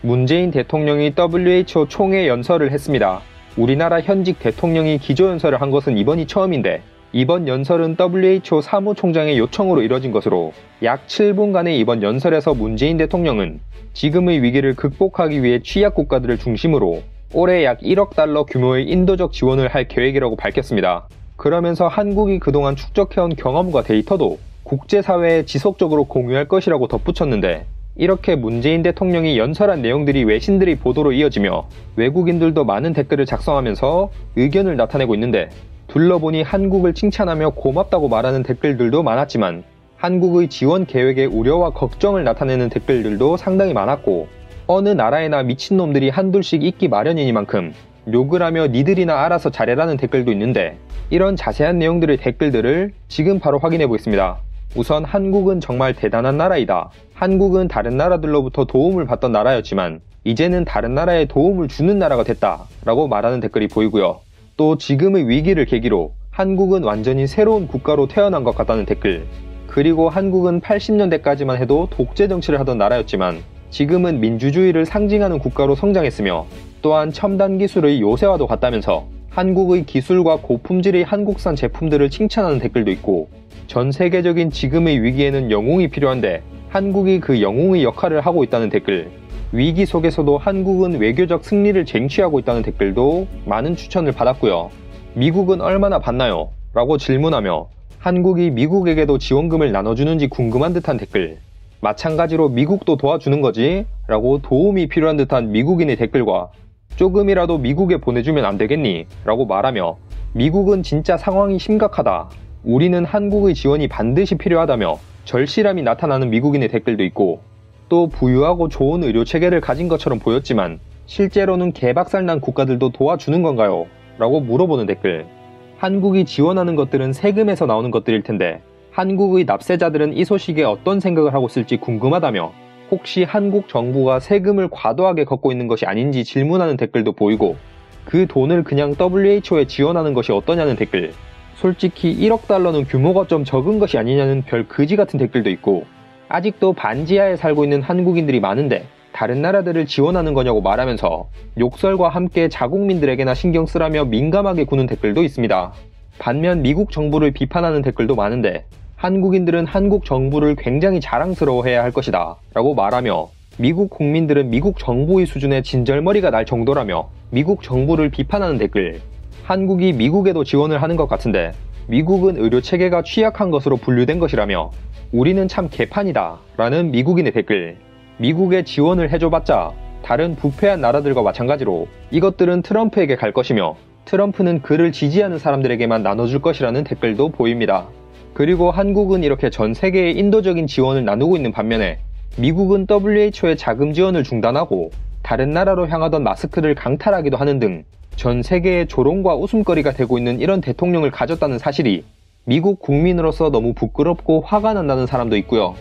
문재인 대통령이 WHO 총회 연설을 했습니다. 우리나라 현직 대통령이 기조연설을 한 것은 이번이 처음인데 이번 연설은 WHO 사무총장의 요청으로 이뤄진 것으로 약 7분간의 이번 연설에서 문재인 대통령은 지금의 위기를 극복하기 위해 취약국가들을 중심으로 올해 약 1억 달러 규모의 인도적 지원을 할 계획이라고 밝혔습니다. 그러면서 한국이 그동안 축적해온 경험과 데이터도 국제사회에 지속적으로 공유할 것이라고 덧붙였는데 이렇게 문재인 대통령이 연설한 내용들이 외신들의 보도로 이어지며 외국인들도 많은 댓글을 작성하면서 의견을 나타내고 있는데 둘러보니 한국을 칭찬하며 고맙다고 말하는 댓글들도 많았지만 한국의 지원 계획에 우려와 걱정을 나타내는 댓글들도 상당히 많았고 어느 나라에나 미친놈들이 한둘씩 있기 마련이니만큼 욕을 하며 니들이나 알아서 잘해라는 댓글도 있는데 이런 자세한 내용들의 댓글들을 지금 바로 확인해 보겠습니다. 우선 한국은 정말 대단한 나라이다. 한국은 다른 나라들로부터 도움을 받던 나라였지만 이제는 다른 나라에 도움을 주는 나라가 됐다 라고 말하는 댓글이 보이고요. 또 지금의 위기를 계기로 한국은 완전히 새로운 국가로 태어난 것 같다는 댓글, 그리고 한국은 80년대까지만 해도 독재 정치를 하던 나라였지만 지금은 민주주의를 상징하는 국가로 성장했으며 또한 첨단 기술의 요새화도 같다면서 한국의 기술과 고품질의 한국산 제품들을 칭찬하는 댓글도 있고 전 세계적인 지금의 위기에는 영웅이 필요한데 한국이 그 영웅의 역할을 하고 있다는 댓글, 위기 속에서도 한국은 외교적 승리를 쟁취하고 있다는 댓글도 많은 추천을 받았고요. 미국은 얼마나 받나요? 라고 질문하며 한국이 미국에게도 지원금을 나눠주는지 궁금한 듯한 댓글, 마찬가지로 미국도 도와주는 거지? 라고 도움이 필요한 듯한 미국인의 댓글과 조금이라도 미국에 보내주면 안 되겠니? 라고 말하며 미국은 진짜 상황이 심각하다. 우리는 한국의 지원이 반드시 필요하다며 절실함이 나타나는 미국인의 댓글도 있고 또 부유하고 좋은 의료체계를 가진 것처럼 보였지만 실제로는 개박살난 국가들도 도와주는 건가요? 라고 물어보는 댓글. 한국이 지원하는 것들은 세금에서 나오는 것들일 텐데 한국의 납세자들은 이 소식에 어떤 생각을 하고 있을지 궁금하다며 혹시 한국 정부가 세금을 과도하게 걷고 있는 것이 아닌지 질문하는 댓글도 보이고 그 돈을 그냥 WHO에 지원하는 것이 어떠냐는 댓글, 솔직히 1억 달러는 규모가 좀 적은 것이 아니냐는 별 그지 같은 댓글도 있고 아직도 반지하에 살고 있는 한국인들이 많은데 다른 나라들을 지원하는 거냐고 말하면서 욕설과 함께 자국민들에게나 신경 쓰라며 민감하게 구는 댓글도 있습니다. 반면 미국 정부를 비판하는 댓글도 많은데 한국인들은 한국 정부를 굉장히 자랑스러워해야 할 것이다 라고 말하며 미국 국민들은 미국 정부의 수준의 진절머리가 날 정도라며 미국 정부를 비판하는 댓글, 한국이 미국에도 지원을 하는 것 같은데 미국은 의료체계가 취약한 것으로 분류된 것이라며 우리는 참 개판이다 라는 미국인의 댓글, 미국에 지원을 해줘봤자 다른 부패한 나라들과 마찬가지로 이것들은 트럼프에게 갈 것이며 트럼프는 그를 지지하는 사람들에게만 나눠줄 것이라는 댓글도 보입니다. 그리고 한국은 이렇게 전 세계에 인도적인 지원을 나누고 있는 반면에 미국은 WHO의 자금 지원을 중단하고 다른 나라로 향하던 마스크를 강탈하기도 하는 등 전 세계의 조롱과 웃음거리가 되고 있는 이런 대통령을 가졌다는 사실이 미국 국민으로서 너무 부끄럽고 화가 난다는 사람도 있고요.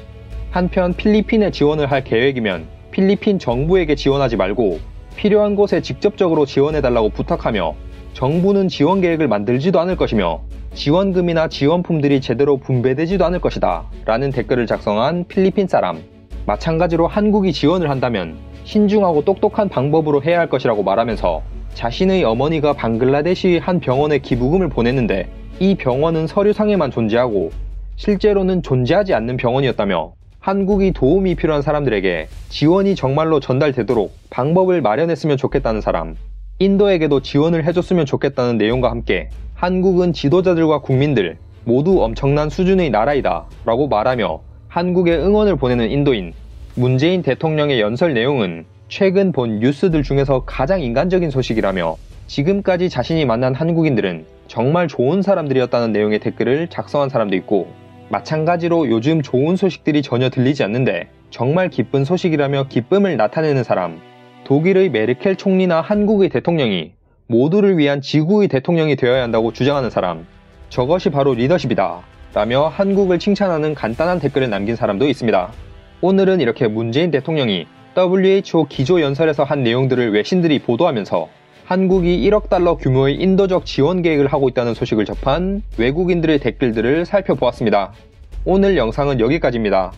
한편 필리핀에 지원을 할 계획이면 필리핀 정부에게 지원하지 말고 필요한 곳에 직접적으로 지원해달라고 부탁하며 정부는 지원 계획을 만들지도 않을 것이며 지원금이나 지원품들이 제대로 분배되지도 않을 것이다 라는 댓글을 작성한 필리핀 사람, 마찬가지로 한국이 지원을 한다면 신중하고 똑똑한 방법으로 해야 할 것이라고 말하면서 자신의 어머니가 방글라데시의 한 병원에 기부금을 보냈는데 이 병원은 서류상에만 존재하고 실제로는 존재하지 않는 병원이었다며 한국이 도움이 필요한 사람들에게 지원이 정말로 전달되도록 방법을 마련했으면 좋겠다는 사람, 인도에게도 지원을 해줬으면 좋겠다는 내용과 함께 한국은 지도자들과 국민들 모두 엄청난 수준의 나라이다 라고 말하며 한국에 응원을 보내는 인도인, 문재인 대통령의 연설 내용은 최근 본 뉴스들 중에서 가장 인간적인 소식이라며 지금까지 자신이 만난 한국인들은 정말 좋은 사람들이었다는 내용의 댓글을 작성한 사람도 있고 마찬가지로 요즘 좋은 소식들이 전혀 들리지 않는데 정말 기쁜 소식이라며 기쁨을 나타내는 사람, 독일의 메르켈 총리나 한국의 대통령이 모두를 위한 지구의 대통령이 되어야 한다고 주장하는 사람, 저것이 바로 리더십이다 라며 한국을 칭찬하는 간단한 댓글을 남긴 사람도 있습니다. 오늘은 이렇게 문재인 대통령이 WHO 기조연설에서 한 내용들을 외신들이 보도하면서 한국이 1억 달러 규모의 인도적 지원 계획을 하고 있다는 소식을 접한 외국인들의 댓글들을 살펴보았습니다. 오늘 영상은 여기까지입니다.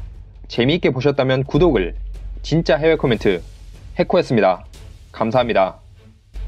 재미있게 보셨다면 구독을, 진짜 해외 코멘트, 해코였습니다. 감사합니다.